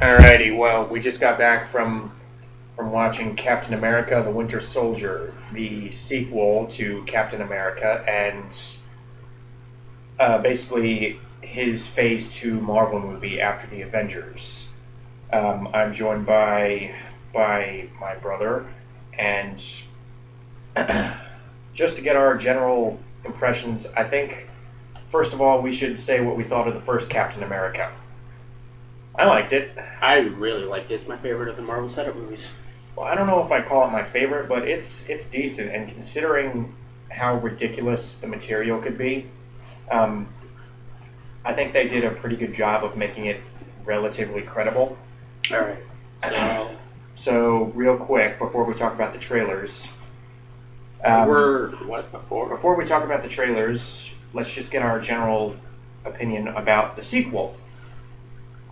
Alrighty, well, we just got back from watching Captain America: The Winter Soldier, the sequel to Captain America, and basically his Phase 2 Marvel movie after the Avengers. I'm joined by my brother, and just to get our general impressions, I think first of all we should say what we thought of the first Captain America. I liked it. I really liked it. It's my favorite of the Marvel setup movies. Well, I don't know if I call it my favorite, but it's decent. And considering how ridiculous the material could be, um, I think they did a pretty good job of making it relatively credible. All right. So real quick, before we talk about the trailers, before we talk about the trailers, let's just get our general opinion about the sequel.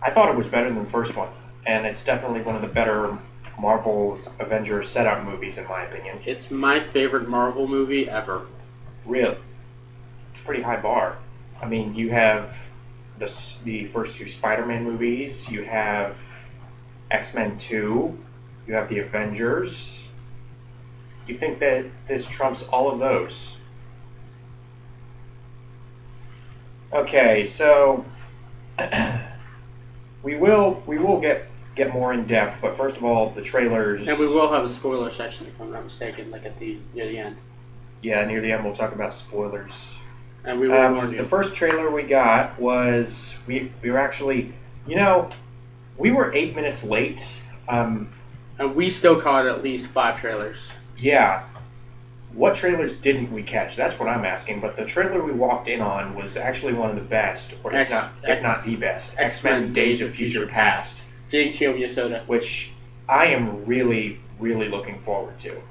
I thought it was better than the first one, and it's definitely one of the better Marvel Avengers setup movies, in my opinion. It's my favorite Marvel movie ever. Really? It's a pretty high bar. I mean, you have the first two Spider-Man movies, you have X-Men 2, you have the Avengers. You think that this trumps all of those? Okay, so we will get more in depth, but first of all, the trailers. And we will have a spoiler section, if I'm not mistaken, like near the end. Yeah, near the end we'll talk about spoilers. And we will warn you. The first trailer we got was we were actually, we were 8 minutes late. And we still caught at least 5 trailers. Yeah. What trailers didn't we catch? That's what I'm asking. But the trailer we walked in on was actually one of the best, or if not the best. X-Men: Days of Future Past. Jake Soda. Which I am really, really looking forward to.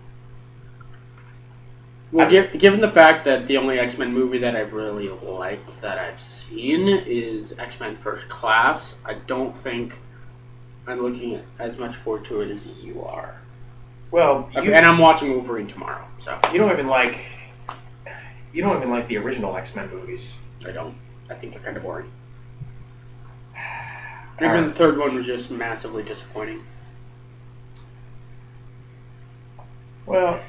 Well, given the fact that the only X-Men movie that I've really liked that I've seen is X-Men First Class, I don't think I'm looking as much forward to it as you are. Well, and I'm watching Wolverine tomorrow, so you don't even like the original X-Men movies. I don't. I think they're kind of boring. Even the third one was just massively disappointing. Well,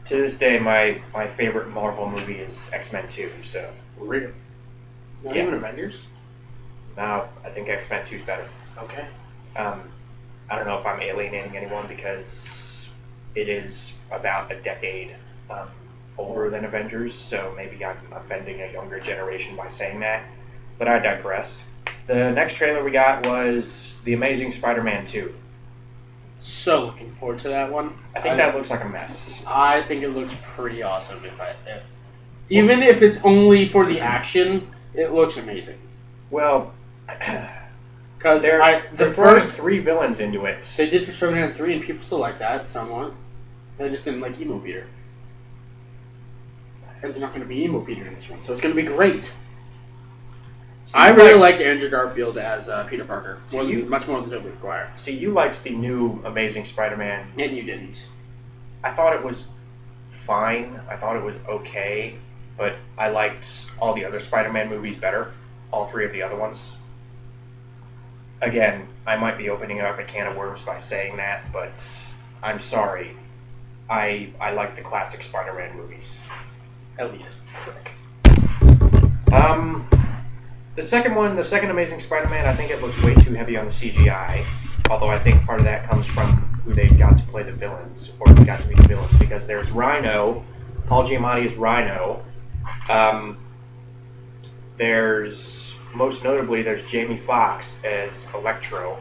to this day, my favorite Marvel movie is X-Men 2. So really, not even Avengers. No, I think X-Men 2 is better. Okay. I don't know if I'm alienating anyone because it is about a decade older than Avengers, so maybe I'm offending a younger generation by saying that. But I digress. The next trailer we got was The Amazing Spider-Man 2. So looking forward to that one. I think that looks like a mess. I think it looks pretty awesome. Even if it's only for the action, it looks amazing. Well, because they're throwing 3 villains into it. They did for Spider-Man 3, and people still like that somewhat. They just didn't like Emo Peter. And they're not going to be Emo Peter in this one, so it's going to be great. So I really liked Andrew Garfield as Peter Parker. Much more than Tobey Maguire. See, you liked the new Amazing Spider-Man. And you didn't. I thought it was fine. I thought it was okay. But I liked all the other Spider-Man movies better. All 3 of the other ones. Again, I might be opening up a can of worms by saying that, but I'm sorry. I like the classic Spider-Man movies. Elias, prick. The second Amazing Spider-Man, I think it looks way too heavy on the CGI. Although I think part of that comes from who they got to play the villains, or who got to be the villains, because there's Rhino, Paul Giamatti is Rhino. Most notably, there's Jamie Foxx as Electro.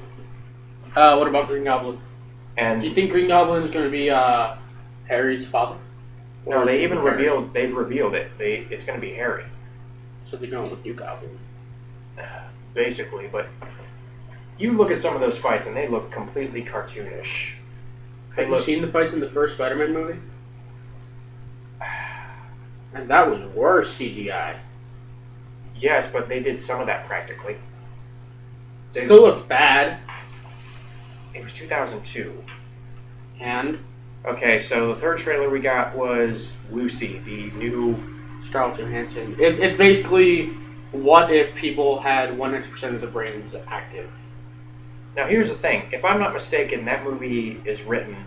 What about Green Goblin? And do you think Green Goblin is going to be Harry's father? No, they've revealed it. It's going to be Harry. So they're going with New Goblin. Basically, but you look at some of those fights and they look completely cartoonish. Have you seen the fights in the first Spider-Man movie? And that was worse CGI. Yes, but they did some of that practically. Still looked bad. It was 2002. And? Okay, so the third trailer we got was Lucy, the new Scarlett Johansson. It's basically What if people had 100% of the brains active? Now, here's the thing. If I'm not mistaken, that movie is written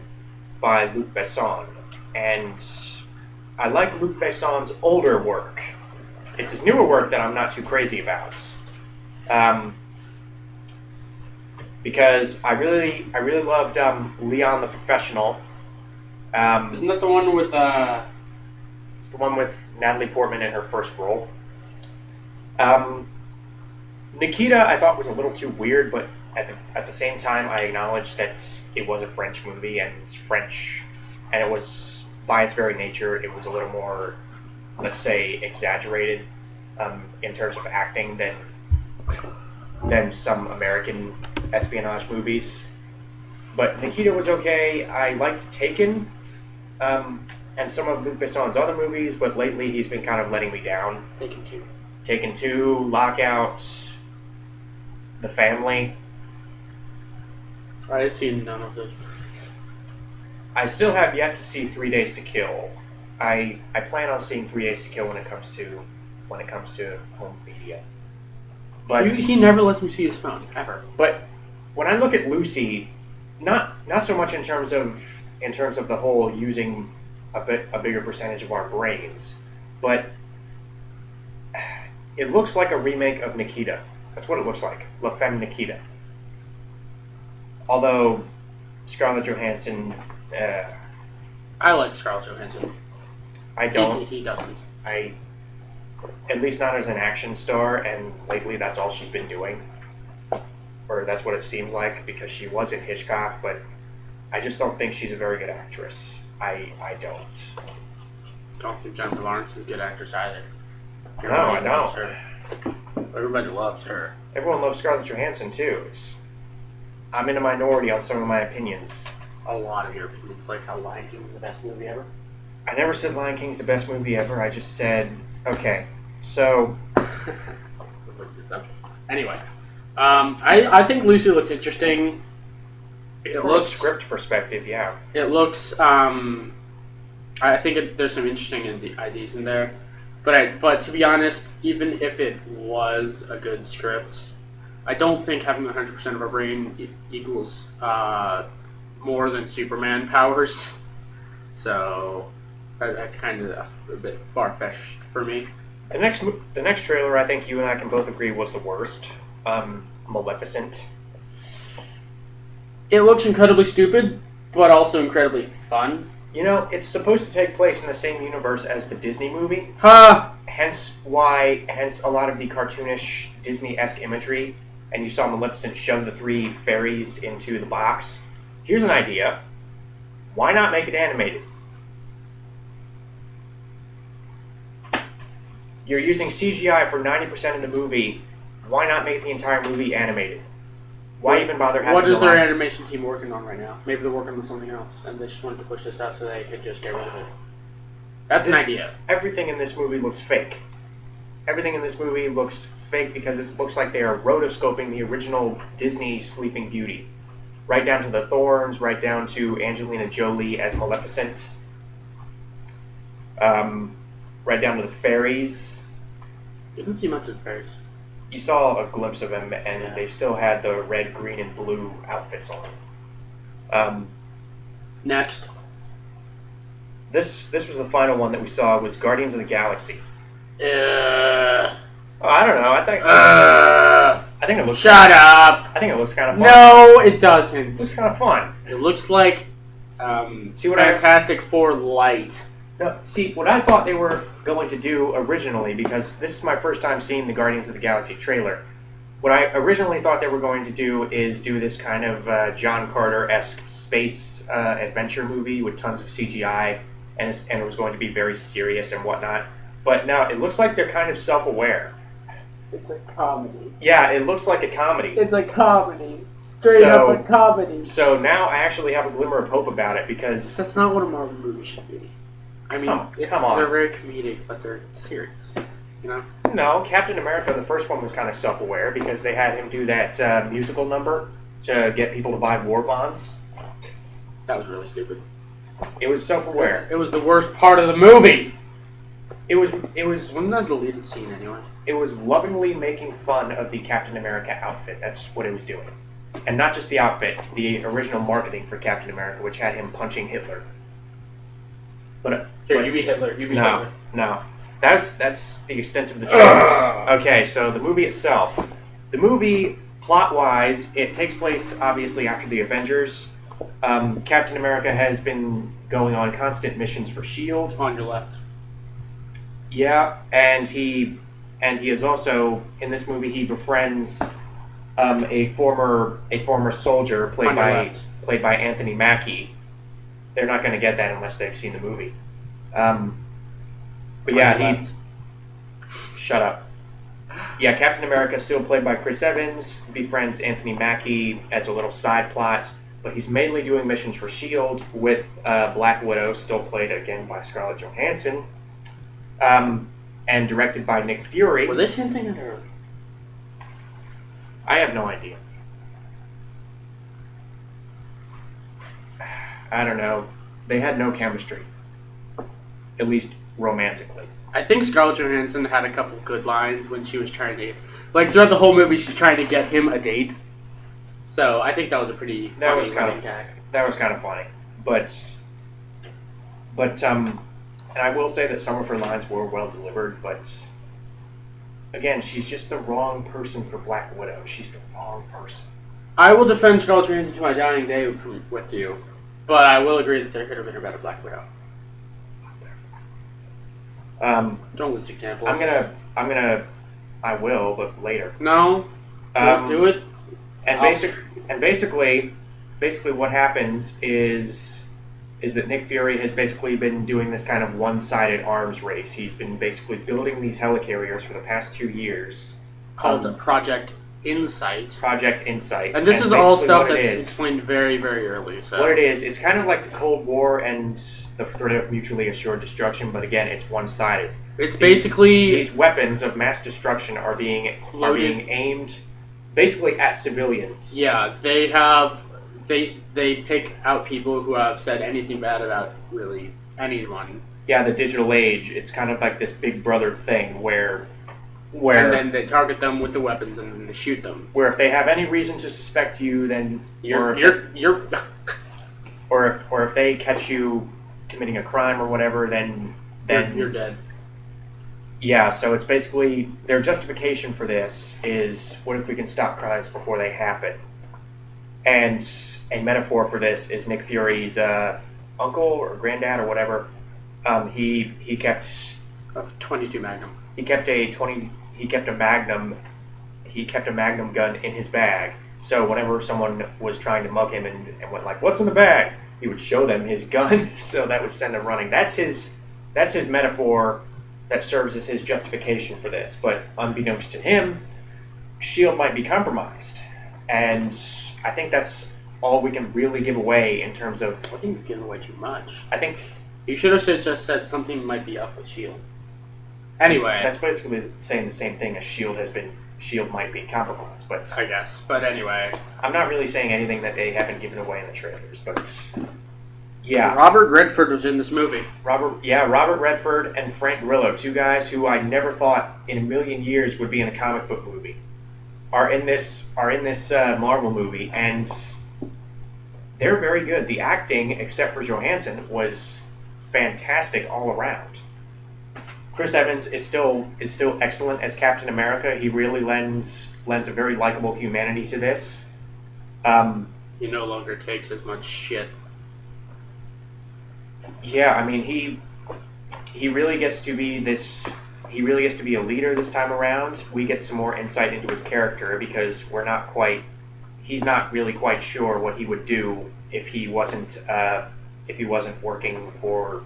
by Luc Besson, and I like Luc Besson's older work. It's his newer work that I'm not too crazy about, because I really loved Leon the Professional. Isn't that the one with It's the one with Natalie Portman in her first role. Nikita, I thought was a little too weird, but at the same time, I acknowledge that it was a French movie and it's French, and it was by its very nature, it was a little more, let's say, exaggerated in terms of acting than some American espionage movies. But Nikita was okay. I liked Taken and some of Luc Besson's other movies, but lately he's been kind of letting me down. Taken 2, Lockout, The Family. I've seen none of those movies. I still have yet to see 3 Days to Kill. I plan on seeing 3 Days to Kill when it comes to home media. But He never lets me see his phone ever. But when I look at Lucy, not so much in terms of the whole using a bigger percentage of our brains, but it looks like a remake of Nikita. That's what it looks like. La Femme Nikita. Although Scarlett Johansson, I like Scarlett Johansson. I don't. He doesn't. At least not as an action star, and lately that's all she's been doing. Or that's what it seems like, because she was in Hitchcock, but I just don't think she's a very good actress. I don't. Don't think Jennifer Lawrence is a good actress either. No, I don't. Everybody loves her. Everyone loves Scarlett Johansson too. I'm in a minority on some of my opinions. A lot of your opinions, like how Lion King is the best movie ever. I never said Lion King's the best movie ever. I just said, okay, so... Look this up. Anyway, I think Lucy looks interesting. From a script perspective, yeah. It looks. I think there's some interesting ideas in there, but to be honest, even if it was a good script, I don't think having 100% of our brain equals more than Superman powers. So that's kind of a bit far-fetched for me. The next trailer, I think you and I can both agree, was the worst. Maleficent. It looks incredibly stupid, but also incredibly fun. You know, it's supposed to take place in the same universe as the Disney movie. Hence a lot of the cartoonish Disney-esque imagery. And you saw Maleficent shove the 3 fairies into the box. Here's an idea. Why not make it animated? You're using CGI for 90% of the movie. Why not make the entire movie animated? Why even bother having... What is their animation team working on right now? Maybe they're working on something else, and they just wanted to push this out so they could just get rid of it. That's an idea. Everything in this movie looks fake. Everything in this movie looks fake because it looks like they are rotoscoping the original Disney Sleeping Beauty. Right down to the thorns, right down to Angelina Jolie as Maleficent. Right down to the fairies. You didn't see much of the fairies. You saw a glimpse of them, and they still had the red, green, and blue outfits on. Next. This was the final one that we saw, was Guardians of the Galaxy. Uh, I don't know. I think it looks. Shut up. I think it looks kind of fun. No, it doesn't. It looks kind of fun. It looks like See what Fantastic Four light. No, see, what I thought they were going to do originally, because this is my first time seeing the Guardians of the Galaxy trailer, what I originally thought they were going to do is do this kind of John Carter-esque space adventure movie with tons of CGI, and it was going to be very serious and whatnot. But now it looks like they're kind of self-aware. It's a comedy. Yeah, it looks like a comedy. It's a comedy. Straight up a comedy. So now I actually have a glimmer of hope about it, because... That's not what a Marvel movie should be. I mean, come on. They're very comedic, but they're serious. You know? No, Captain America, the first one, was kind of self-aware because they had him do that musical number to get people to buy war bonds. That was really stupid. It was self-aware. It was the worst part of the movie. Wasn't that a deleted scene anyway? it was lovingly making fun of the Captain America outfit. That's what it was doing. And not just the outfit, the original marketing for Captain America, which had him punching Hitler. But Here, you be Hitler. You be no, Hitler. no. That's the extent of the trailers. Okay, so the movie itself. The movie, plot-wise, it takes place, obviously, after the Avengers. Captain America has been going on constant missions for S.H.I.E.L.D. On your left. Yeah, and he is also, in this movie, he befriends a former soldier On your left. played by Anthony Mackie. They're not going to get that unless they've seen the movie. But yeah, left. Shut up. Yeah, Captain America, still played by Chris Evans, befriends Anthony Mackie as a little side plot, but he's mainly doing missions for S.H.I.E.L.D. with Black Widow, still played again by Scarlett Johansson, and directed by Nick Fury. Were they hinting at her? I have no idea. I don't know. They had no chemistry. At least romantically. I think Scarlett Johansson had a couple good lines when she was trying to... Like, throughout the whole movie, she's trying to get him a date. So, I think that was a pretty That funny was kind of gag. That was kind of funny. But and I will say that some of her lines were well delivered, but again, she's just the wrong person for Black Widow. She's the wrong person. I will defend Scarlett Johansson to my dying day with you, but I will agree that there could have been a better Black Widow. Don't lose examples. I will, but later. No. Do it. And basically what happens is that Nick Fury has basically been doing this kind of one-sided arms race. He's been basically building these helicarriers for the past 2 years. Called Project Insight. Project Insight. And this is all stuff that's is, explained very, very early. So. What it is, it's kind of like the Cold War and the threat of mutually assured destruction, but again, it's one-sided. It's basically... These weapons of mass destruction are being aimed basically at civilians. Yeah, they pick out people who have said anything bad about really anyone. Yeah, the digital age, it's kind of like this Big Brother thing where and then they target them with the weapons and then they shoot them. Where if they have any reason to suspect you, then you're or if they catch you committing a crime or whatever, then you're dead. Yeah, so it's basically their justification for this is what if we can stop crimes before they happen? And a metaphor for this is Nick Fury's uncle or granddad or whatever. He kept a .22 Magnum. He kept a Magnum gun in his bag. So whenever someone was trying to mug him and went like, "What's in the bag?" he would show them his gun, so that would send them running. That's his metaphor that serves as his justification for this. But unbeknownst to him, S.H.I.E.L.D. might be compromised, and I think that's all we can really give away in terms of. I think you've given away too much. I think you should have just said something might be up with S.H.I.E.L.D. Anyway, that's basically saying the same thing as S.H.I.E.L.D. might be compromised, but I guess. But anyway, I'm not really saying anything that they haven't given away in the trailers, but yeah. Robert Redford was in this movie. Robert Redford and Frank Grillo, two guys who I never thought in a million years would be in a comic book movie, are in this Marvel movie, and they're very good. The acting, except for Johansson, was fantastic all around. Chris Evans is still excellent as Captain America. He really lends a very likable humanity to this. He no longer takes as much shit. Yeah, I mean he really gets to be this. He really gets to be a leader this time around. We get some more insight into his character because he's not really quite sure what he would do if he wasn't working for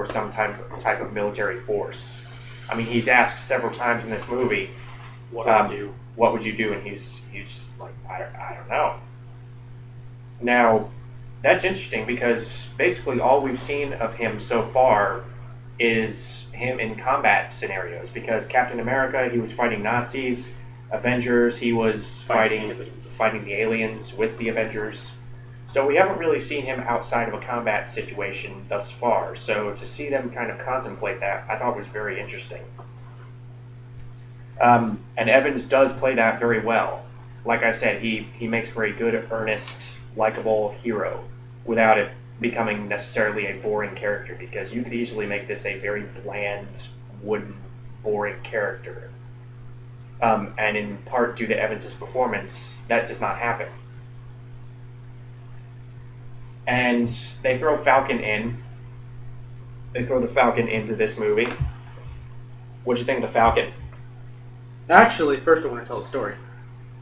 some type of military force. I mean, he's asked several times in this movie, "What would you do? What would you do?" And he's like, I don't know. Now, that's interesting because basically all we've seen of him so far is him in combat scenarios. Because Captain America, he was fighting Nazis. Avengers, he was fighting the aliens with the Avengers. So we haven't really seen him outside of a combat situation thus far. So to see them kind of contemplate that, I thought was very interesting. And Evans does play that very well. Like I said, he makes for a good, earnest, likable hero without it becoming necessarily a boring character, because you could easily make this a very bland, wooden, boring character. And in part due to Evans's performance, that does not happen. And they throw Falcon in. They throw the Falcon into this movie. What'd you think of the Falcon? Actually, first I want to tell a story.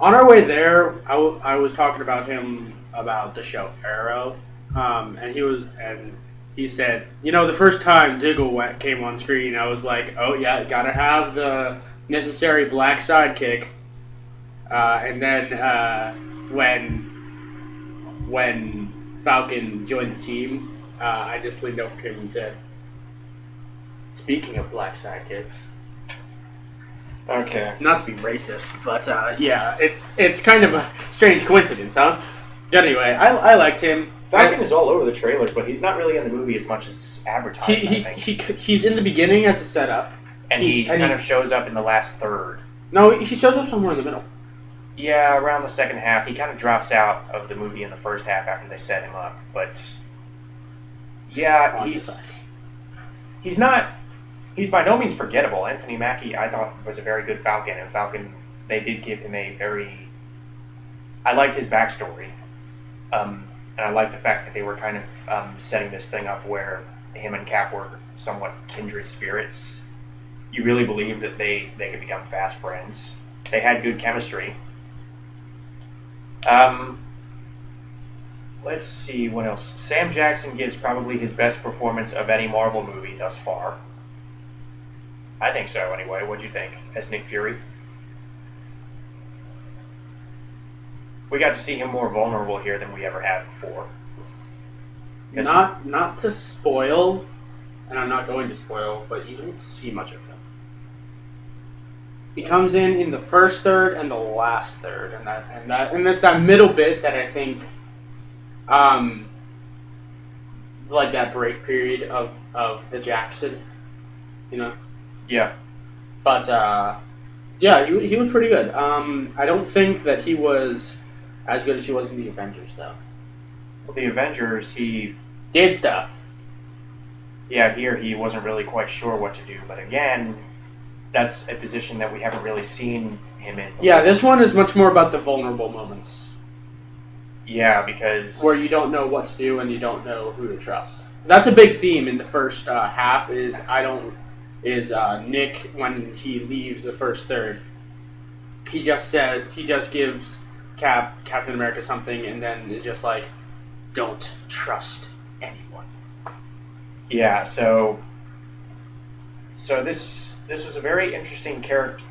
On our way there, I was talking about him about the show Arrow, and he said, the first time Diggle came on screen, I was like, oh yeah, gotta have the necessary black sidekick. And then when Falcon joined the team, I just leaned over to him and said, "Speaking of black sidekicks." Okay. Not to be racist, but yeah, it's kind of a strange coincidence, huh? Anyway, I liked him. Falcon is all over the trailers, but he's not really in the movie as much as advertised, I think. He's in the beginning as a setup. And he kind of shows up in the last third. No, he shows up somewhere in the middle. Yeah, around the second half. He kind of drops out of the movie in the first half after they set him up. But yeah, he's not. He's by no means forgettable. Anthony Mackie, I thought, was a very good Falcon, and Falcon, they did give him a very. I liked his backstory, and I liked the fact that they were kind of setting this thing up where him and Cap were somewhat kindred spirits. You really believe that they could become fast friends. They had good chemistry. Let's see what else. Sam Jackson gives probably his best performance of any Marvel movie thus far. I think so, anyway. What'd you think, as Nick Fury? We got to see him more vulnerable here than we ever had before. Not to spoil, and I'm not going to spoil, but you don't see much of him. He comes in the first third and the last third, and that's that middle bit that I think, like that break period of the Jackson, Yeah. But yeah, he was pretty good. I don't think that he was as good as he was in the Avengers, though. Well, the Avengers, he did stuff. Yeah, here he wasn't really quite sure what to do, but again, that's a position that we haven't really seen him in before. Yeah, this one is much more about the vulnerable moments. Yeah, because where you don't know what to do and you don't know who to trust. That's a big theme in the first half. Nick, when he leaves the first third, he just gives Captain America something, and then it's just like, don't trust anyone. Yeah, so this was a very interesting character.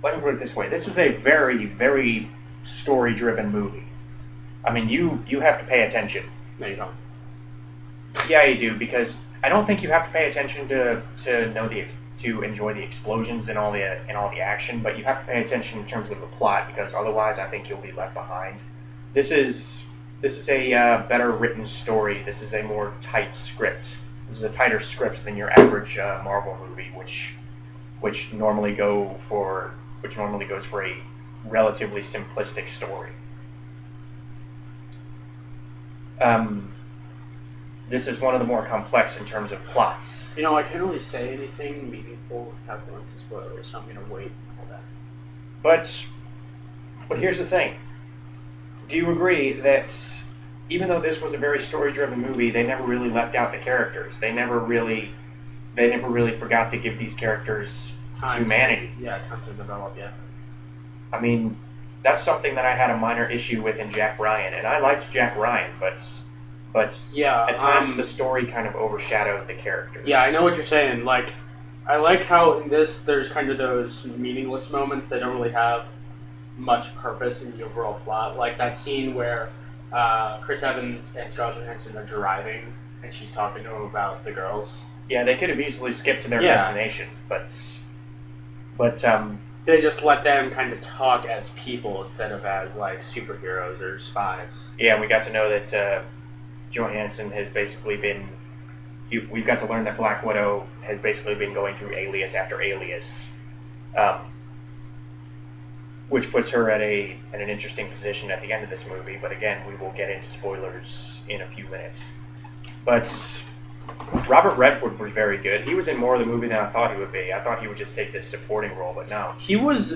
Let me put it this way: this was a very, very story-driven movie. I mean, you have to pay attention. No, you don't. Yeah, you do, because I don't think you have to pay attention to enjoy the explosions and all the action, but you have to pay attention in terms of the plot, because otherwise, I think you'll be left behind. This is a better written story. This is a more tight script. This is a tighter script than your average Marvel movie, which normally goes for a relatively simplistic story. This is one of the more complex in terms of plots. I can't really say anything meaningful without going to spoilers, so I'm going to wait until that. But here's the thing. Do you agree that even though this was a very story-driven movie, they never really left out the characters? They never really forgot to give these characters humanity. Time to develop, yeah. I mean, that's something that I had a minor issue with in Jack Ryan, and I liked Jack Ryan, but yeah, at times the story kind of overshadowed the characters. Yeah, I know what you're saying. Like, I like how in this there's kind of those meaningless moments that don't really have much purpose in the overall plot. Like that scene where Chris Evans and Scarlett Johansson are driving, and she's talking to him about the girls. Yeah, they could have easily skipped to their destination, but They just let them kind of talk as people instead of as like superheroes or spies. Yeah, we got to know that Johansson has basically been. We've got to learn that Black Widow has basically been going through alias after alias, um, which puts her at an interesting position at the end of this movie. But again, we will get into spoilers in a few minutes. But Robert Redford was very good. He was in more of the movie than I thought he would be. I thought he would just take this supporting role, but no, He was.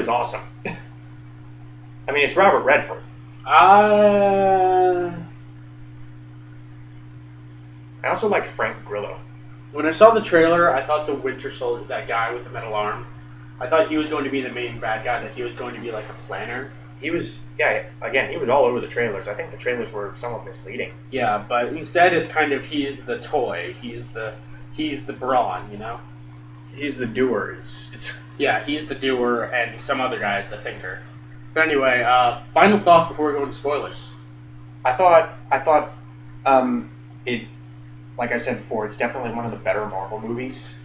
awesome. I mean, it's Robert Redford. I also like Frank Grillo. When I saw the trailer, I thought the Winter Soldier, that guy with the metal arm, I thought he was going to be the main bad guy. That he was going to be like a planner. He was, again, he was all over the trailers. I think the trailers were somewhat misleading. Yeah, but instead it's kind of he's the toy. He's the brawn. You know. He's the doer. Yeah, he's the doer, and some other guy is the thinker. But anyway, final thoughts before we go into spoilers. I thought, it, like I said before, it's definitely one of the better Marvel movies.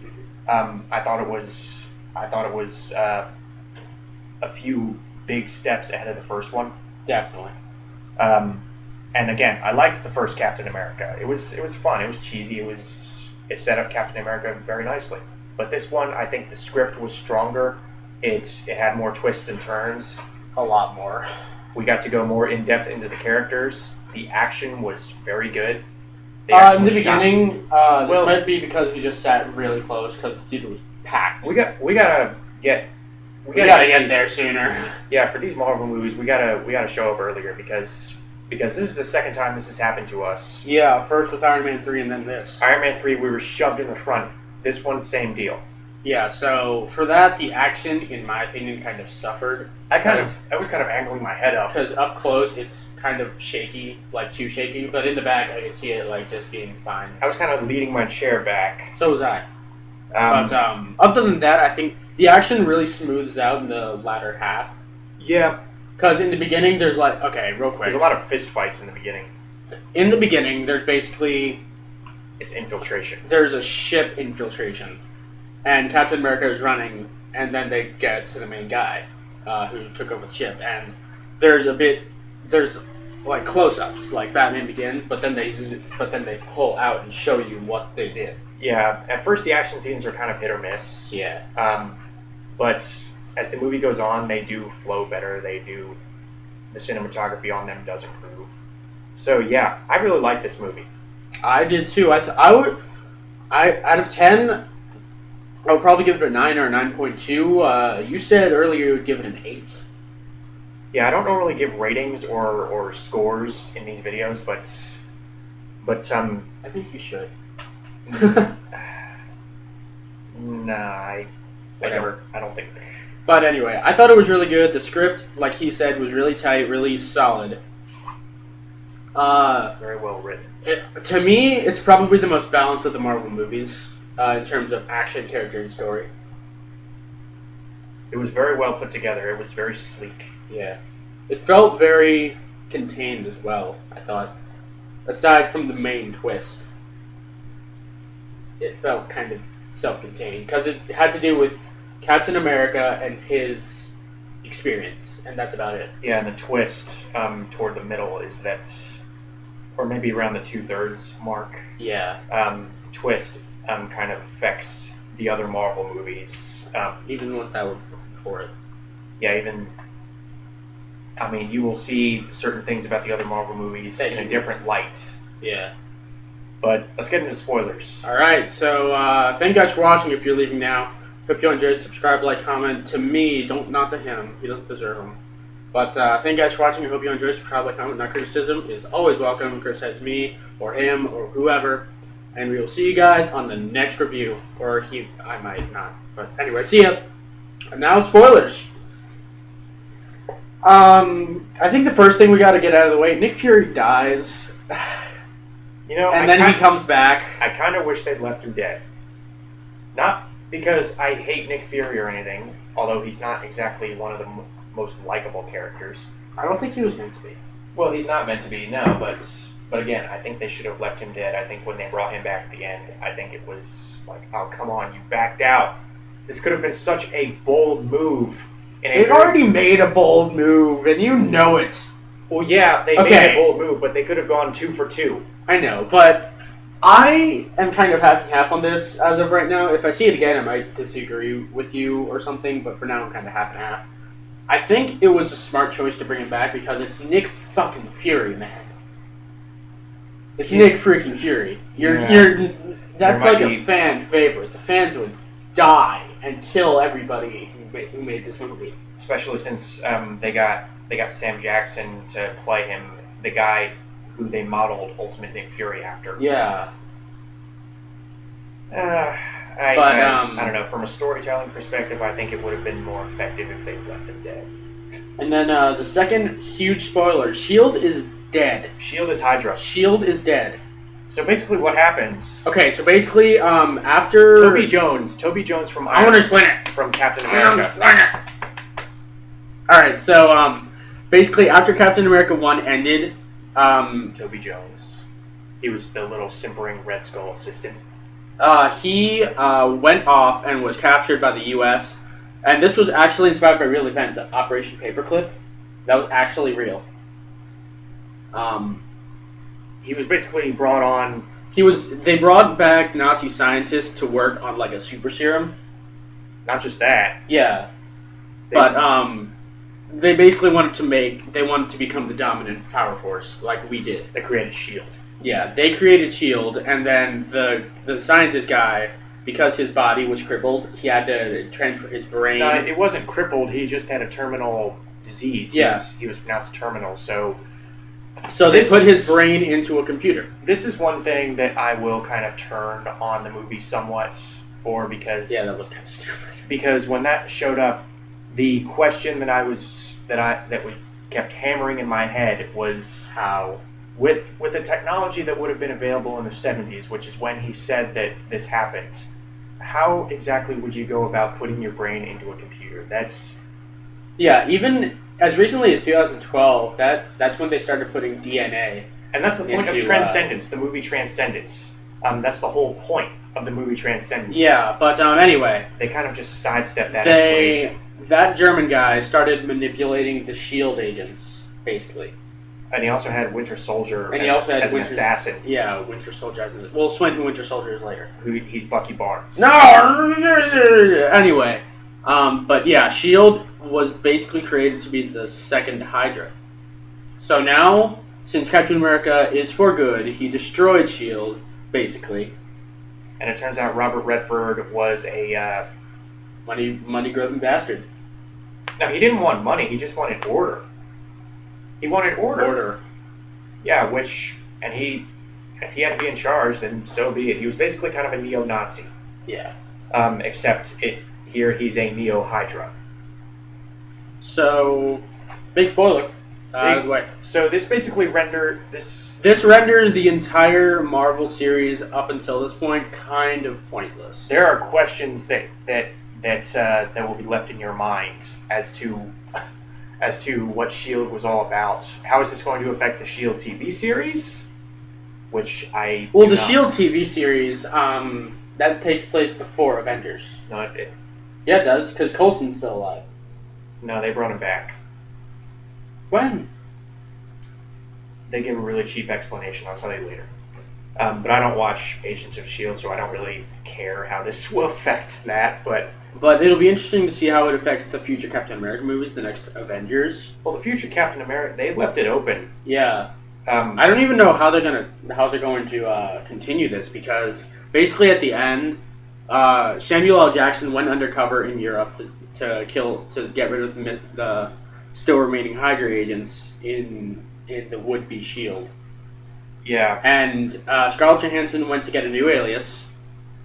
I thought it was a few big steps ahead of the first one. Definitely. And again, I liked the first Captain America. It was fun. It was cheesy. It set up Captain America very nicely. But this one, I think the script was stronger. It had more twists and turns. A lot more. We got to go more in depth into the characters. The action was very good. In the beginning, this might be because we just sat really close because the theater was packed. We gotta get there sooner. Yeah, for these Marvel movies, we gotta show up earlier because this is the second time this has happened to us. Yeah, first with Iron Man 3 and then this. Iron Man 3, we were shoved in the front. This one, same deal. Yeah, so for that, the action, in my opinion, kind of suffered. I was kind of angling my head up. Because up close, it's kind of shaky, like too shaky, but in the back, I could see it like just being fine. I was kind of leaning my chair back. So was I. But other than that, I think the action really smooths out in the latter half. Yeah. Because in the beginning, there's like, okay, real quick. There's a lot of fist fights in the beginning. In the beginning, there's basically... It's infiltration. There's a ship infiltration. And Captain America is running, and then they get to the main guy who took over the ship. And there's like close-ups, like Batman Begins, but then they pull out and show you what they did. Yeah, at first the action scenes are kind of hit or miss. Yeah. But as the movie goes on, they do flow better. The cinematography on them does improve. So yeah, I really like this movie. I did too. Out of 10, I would probably give it a 9 or a 9.2. You said earlier you would give it an 8. Yeah, I don't normally give ratings or scores in these videos, but I think you should. Nah, I don't think. But anyway, I thought it was really good. The script, like he said, was really tight, really solid. Very well written. To me, it's probably the most balanced of the Marvel movies in terms of action, character, and story. It was very well put together. It was very sleek. Yeah. It felt very contained as well, I thought. Aside from the main twist. It felt kind of self-contained. Because it had to do with Captain America and his experience. And that's about it. Yeah, and the twist toward the middle is that... Or maybe around the 2/3 mark. Yeah. Twist kind of affects the other Marvel movies. Even the ones that were before it. Yeah, even... I mean, you will see certain things about the other Marvel movies in a different light. Yeah. But let's get into spoilers. Alright, so thank you guys for watching if you're leaving now. Hope you enjoyed. Subscribe, like, comment. To me, not to him. He doesn't deserve them. But thank you guys for watching. I hope you enjoyed. Subscribe, like, comment. Not criticism is always welcome. Criticize me or him or whoever. And we will see you guys on the next review. Or I might not. But anyway, see ya. And now spoilers. I think the first thing we got to get out of the way, Nick Fury dies. You know, and then he comes back. I kind of wish they'd left him dead. Not because I hate Nick Fury or anything, although he's not exactly one of the most likable characters. I don't think he was meant to be. Well, he's not meant to be, no, but again, I think they should have left him dead. I think when they brought him back at the end, I think it was like, oh, come on, you backed out. This could have been such a bold move. They already made a bold move, and you know it. Well, yeah, they made a bold move, but they could have gone 2 for 2. I know, but I am kind of half and half on this as of right now. If I see it again, I might disagree with you or something, but for now I'm kind of half and half. I think it was a smart choice to bring him back because it's Nick fucking Fury, man. It's Nick freaking Fury. That's like a fan favorite. The fans would die and kill everybody who made this movie. Especially since they got Sam Jackson to play him, the guy who they modeled Ultimate Nick Fury after. Yeah. I don't know. From a storytelling perspective, I think it would have been more effective if they left him dead. And then the second huge spoiler: S.H.I.E.L.D. is dead. S.H.I.E.L.D. is Hydra. S.H.I.E.L.D. is dead. So basically, what happens? Okay, so basically, after Toby Jones from I want to explain it from Captain America. All right, so basically, after Captain America 1 ended, Toby Jones, he was the little simpering Red Skull assistant. He went off and was captured by the U.S. And this was actually inspired by real events, Operation Paperclip. That was actually real. He was basically brought on. They brought back Nazi scientists to work on like a super serum. Not just that. Yeah, they basically wanted to become the dominant power force, like we did. They created S.H.I.E.L.D. Yeah, they created S.H.I.E.L.D., and then the scientist guy, because his body was crippled, he had to transfer his brain. No, it wasn't crippled. He just had a terminal disease. Yeah. He was pronounced terminal, so they put his brain into a computer. This is one thing that I will kind of turn on the movie somewhat for because that was kind of stupid. Because when that showed up, the question that kept hammering in my head was how with the technology that would have been available in the 70s, which is when he said that this happened, how exactly would you go about putting your brain into a computer? Even as recently as 2012, that's when they started putting DNA. And that's the point of Transcendence, the movie Transcendence. That's the whole point of the movie Transcendence. Yeah, but anyway. They kind of just sidestepped that explanation. That German guy started manipulating the S.H.I.E.L.D. agents, basically. And he also had Winter Soldier as an assassin. Yeah, Winter Soldier. We'll explain who Winter Soldier is later. He's Bucky Barnes. No! Anyway. But yeah, S.H.I.E.L.D. was basically created to be the second Hydra. So now, since Captain America is for good, he destroyed S.H.I.E.L.D., basically. And it turns out Robert Redford was a money-grubbing bastard. No, he didn't want money. He just wanted order. He wanted order. Yeah, if he had to be in charge, then so be it. He was basically kind of a neo-Nazi. Yeah. Except here he's a neo-Hydra. So, big spoiler. So this basically This renders the entire Marvel series up until this point kind of pointless. There are questions that will be left in your mind as to what S.H.I.E.L.D. was all about. How is this going to affect the S.H.I.E.L.D. TV series? The S.H.I.E.L.D. TV series that takes place before Avengers. No, it did. Yeah, it does, because Coulson's still alive. No, they brought him back. When? They give a really cheap explanation. I'll tell you later. But I don't watch Agents of S.H.I.E.L.D., so I don't really care how this will affect that. But it'll be interesting to see how it affects the future Captain America movies, the next Avengers. Well, the future Captain America, they left it open. Yeah. I don't even know how they're going to continue this, because basically at the end, Samuel L. Jackson went undercover in Europe to get rid of the still remaining Hydra agents in the would-be S.H.I.E.L.D. Yeah. And Scarlett Johansson went to get a new alias.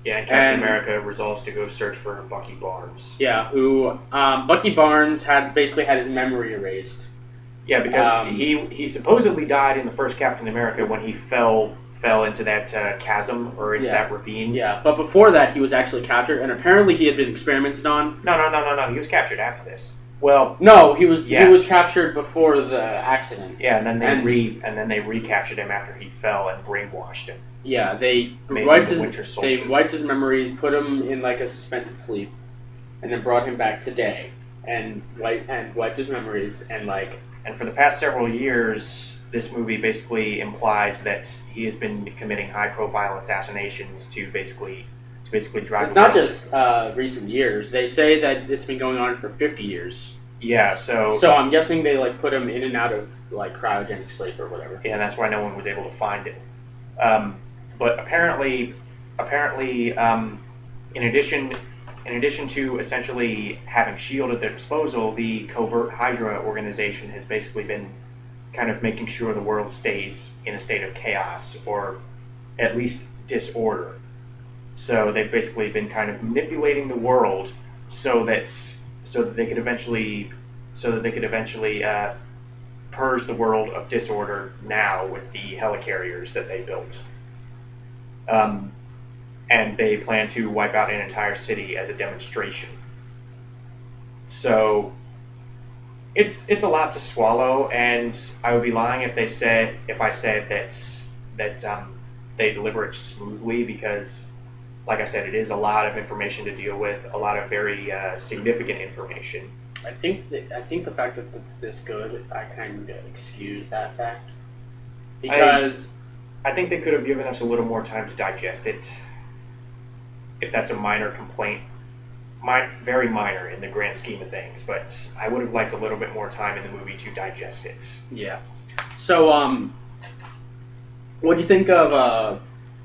Yeah, and Captain America resolves to go search for Bucky Barnes. Yeah, who Bucky Barnes basically had his memory erased. Yeah, because he supposedly died in the first Captain America when he fell into that chasm or into that ravine. Yeah, but before that he was actually captured, and apparently he had been experimented on. No. He was captured after this. Well, no, he was captured before the accident. Yeah, and then they recaptured him after he fell and brainwashed him. Yeah, they wiped his memories, put him in like a suspended sleep. and then brought him back today and wiped his memories and like. And for the past several years, this movie basically implies that he has been committing high-profile assassinations to basically drive. It's not just recent years. They say that it's been going on for 50 years. Yeah, so I'm guessing they like put him in and out of like cryogenic sleep or whatever. Yeah, and that's why no one was able to find it. But apparently, in addition to essentially having S.H.I.E.L.D. at their disposal, the covert Hydra organization has basically been kind of making sure the world stays in a state of chaos or at least disorder. So they've basically been kind of manipulating the world so that they could eventually purge the world of disorder now with the helicarriers that they built. And they plan to wipe out an entire city as a demonstration. So it's a lot to swallow, and I would be lying if I said that they deliver it smoothly, because, like I said, it is a lot of information to deal with, a lot of very significant information. I think the fact that it's this good, I kind of excuse that fact, because I think they could have given us a little more time to digest it. If that's a minor complaint, very minor in the grand scheme of things, but I would have liked a little bit more time in the movie to digest it. Yeah. So, what do you think of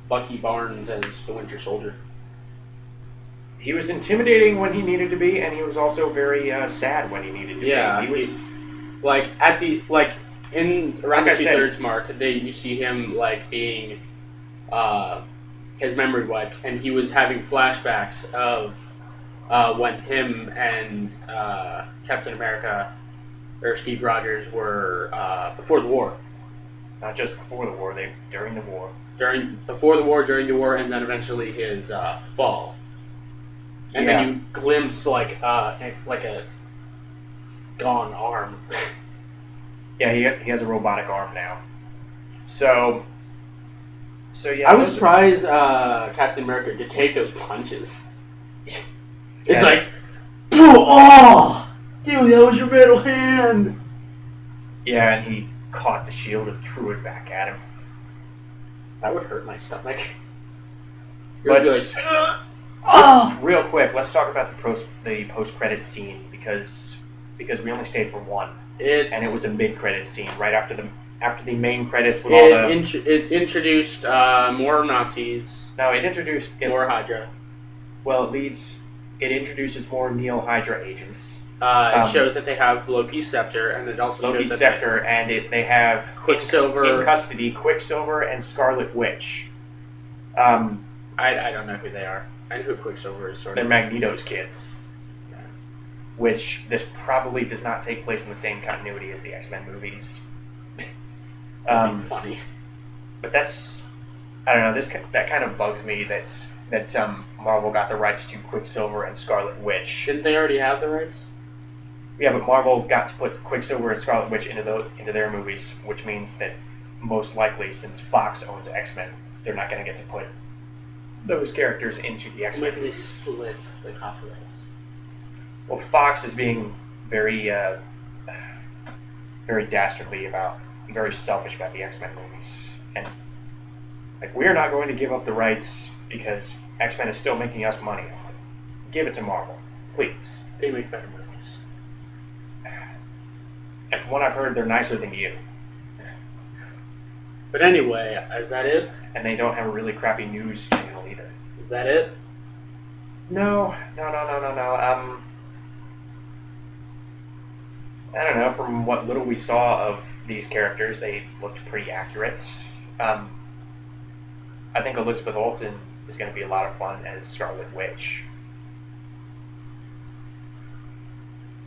Bucky Barnes as the Winter Soldier? He was intimidating when he needed to be, and he was also very sad when he needed to be. Yeah, He was like in around the 2/3 mark. You see him like being his memory wiped, and he was having flashbacks of when him and Captain America or Steve Rogers were before the war. not just before the war; during the war. During the war, and then eventually his fall. And then you glimpse like a gone arm. Yeah, he has a robotic arm now. So yeah. I was surprised Captain America could take those punches. It's like, oh, dude, that was your middle hand. Yeah, and he caught the shield and threw it back at him. That would hurt my stomach. But real quick, let's talk about the post-credit scene because we only stayed for one, and it was a mid-credit scene right after the main credits with it introduced more Nazis. No, it introduced more Hydra. Well, it introduces more Neo Hydra agents. It shows that they have Loki's scepter, and it also Loki's shows that scepter, and they have Quicksilver in custody, Quicksilver and Scarlet Witch. I don't know who they are. I know who Quicksilver is, sort of. They're Magneto's kids. Yeah. Which this probably does not take place in the same continuity as the X-Men movies. That'd be funny. But I don't know. That kind of bugs me that Marvel got the rights to Quicksilver and Scarlet Witch. Didn't they already have the rights? Yeah, but Marvel got to put Quicksilver and Scarlet Witch into their movies, which means that most likely, since Fox owns X-Men, they're not going to get to put those characters into the X-Men. Maybe they split the copyrights. Well, Fox is being very dastardly very selfish about the X-Men movies, and like, we're not going to give up the rights because X-Men is still making us money on it. Give it to Marvel, please. They make better movies. And from what I've heard, they're nicer than you. But anyway, is that it? And they don't have a really crappy news channel either. Is that it? No. I don't know. From what little we saw of these characters, they looked pretty accurate. I think Elizabeth Olsen is going to be a lot of fun as Scarlet Witch.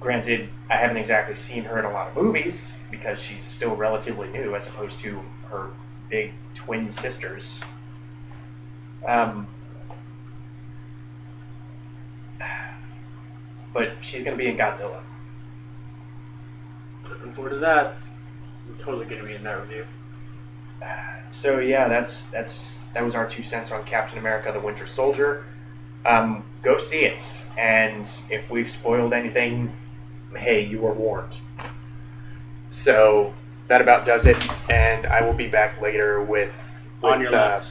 Granted, I haven't exactly seen her in a lot of movies because she's still relatively new as opposed to her big twin sisters. But she's going to be in Godzilla. Looking forward to that. I'm totally going to be in that review. So yeah, that was our 2 cents on Captain America: The Winter Soldier. Go see it. And if we've spoiled anything, hey, you were warned. So that about does it. And I will be back later with On your left.